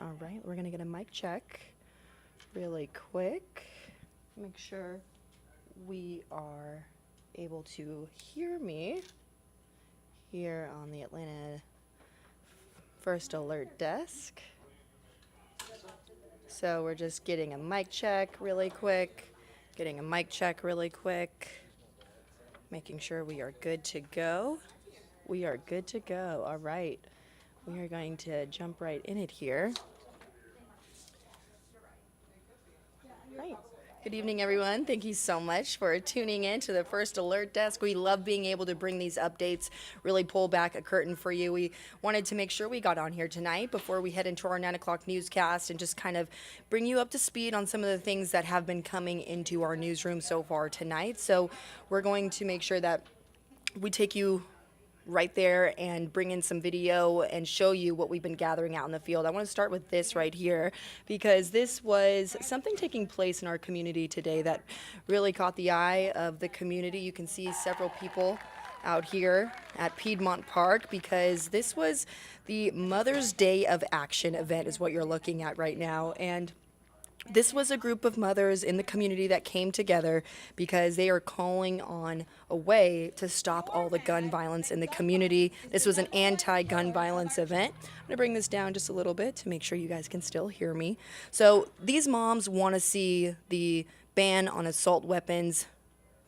All right, we're going to get a mic check really quick. Make sure we are able to hear me here on the Atlanta First Alert Desk. So we're just getting a mic check really quick, making sure we are good to go. We are good to go. All right. We are going to jump right in it here. Right. Good evening, everyone. Thank you so much for tuning in to the First Alert Desk. We love being able to bring these updates, really pull back a curtain for you. We wanted to make sure we got on here tonight before we head into our 9 o'clock newscast and just kind of bring you up to speed on some of the things that have been coming into our newsroom so far tonight. So we're going to make sure that we take you right there and bring in some video and show you what we've been gathering out in the field. I want to start with this right here because this was something taking place in our community today that really caught the eye of the community. You can see several people out here at Piedmont Park because this was the Mother's Day of Action event is what you're looking at right now. And this was a group of mothers in the community that came together because they are calling on a way to stop all the gun violence in the community. This was an anti-gun violence event. I'm going to bring this down just a little bit to make sure you guys can still hear me. So these moms want to see the ban on assault weapons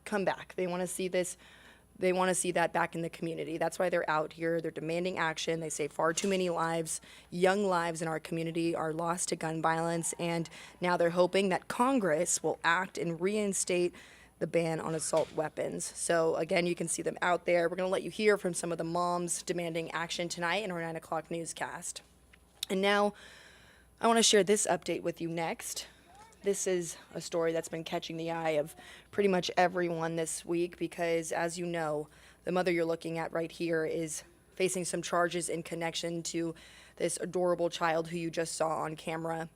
come back. They want to see this. They want to see that back in the community. That's why they're out here. They're demanding action. They say far too many lives, young lives in our community are lost to gun violence. And now they're hoping that Congress will act and reinstate the ban on assault weapons. So again, you can see them out there. We're going to let you hear from some of the moms demanding action tonight in our 9 o'clock newscast. And now I want to share this update with you next. This is a story that's been catching the eye of pretty much everyone this week because, as you know, the mother you're looking at right here is facing some charges in connection to this adorable child who you just saw on camera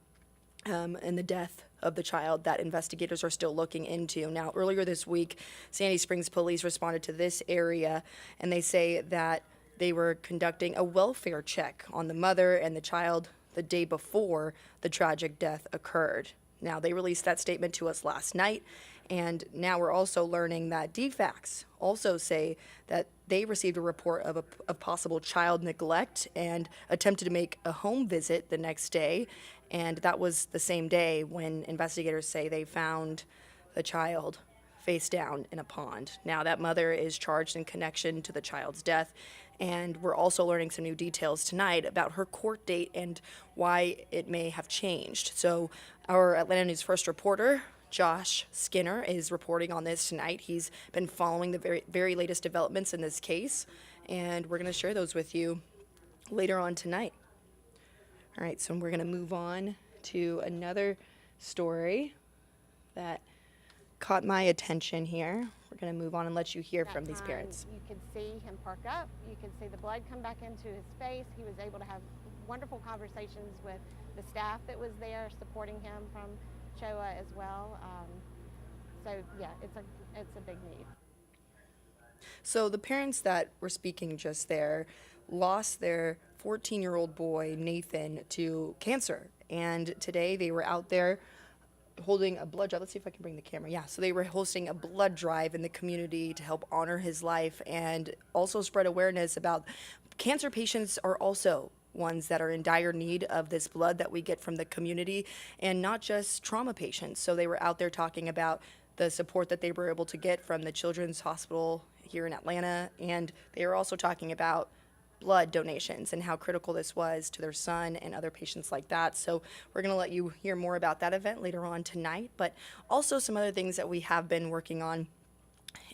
and the death of the child that investigators are still looking into. Now, earlier this week, Sandy Springs police responded to this area, and they say that they were conducting a welfare check on the mother and the child the day before the tragic death occurred. Now, they released that statement to us last night, and now we're also learning that DFACS also say that they received a report of possible child neglect and attempted to make a home visit the next day, and that was the same day when investigators say they found the child face down in a pond. Now, that mother is charged in connection to the child's death, and we're also learning some new details tonight about her court date and why it may have changed. So our Atlanta News First reporter, Josh Skinner, is reporting on this tonight. He's been following the very latest developments in this case, and we're going to share those with you later on tonight. All right, so we're going to move on to another story that caught my attention here. We're going to move on and let you hear from these parents. You could see him perk up. You could see the blood come back into his face. He was able to have wonderful conversations with the staff that was there supporting him from CHOA as well. So yeah, it's a big need. So the parents that were speaking just there lost their 14-year-old boy, Nathan, to cancer. And today they were out there holding a blood drive. Let's see if I can bring the camera. Yeah, so they were hosting a blood drive in the community to help honor his life and also spread awareness about cancer patients are also ones that are in dire need of this blood that we get from the community and not just trauma patients. So they were out there talking about the support that they were able to get from the Children's Hospital here in Atlanta, and they were also talking about blood donations and how critical this was to their son and other patients like that. So we're going to let you hear more about that event later on tonight, but also some other things that we have been working on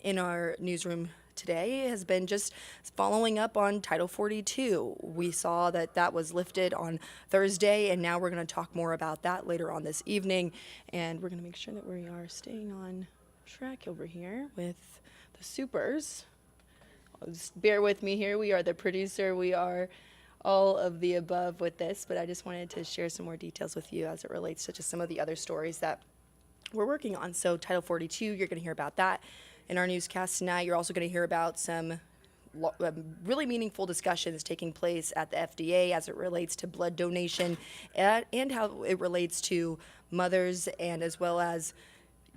in our newsroom today has been just following up on Title 42. We saw that that was lifted on Thursday, and now we're going to talk more about that later on this evening, and we're going to make sure that we are staying on track over here with the supers. Just bear with me here. We are the producer. We are all of the above with this, but I just wanted to share some more details with you as it relates to just some of the other stories that we're working on. So Title 42, you're going to hear about that in our newscast tonight. You're also going to hear about some really meaningful discussions taking place at the FDA as it relates to blood donation and how it relates to mothers and as well as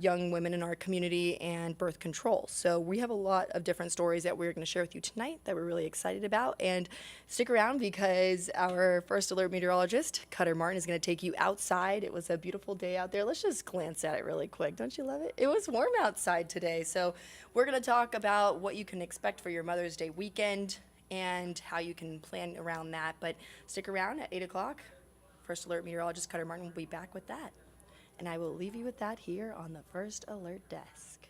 young women in our community and birth control. So we have a lot of different stories that we're going to share with you tonight that we're really excited about. And stick around because our first alert meteorologist, Cutter Martin, is going to take you outside. It was a beautiful day out there. Let's just glance at it really quick. Don't you love it? It was warm outside today. So we're going to talk about what you can expect for your Mother's Day weekend and how you can plan around that. But stick around at 8 o'clock. First alert meteorologist Cutter Martin will be back with that. And I will leave you with that here on the First Alert Desk.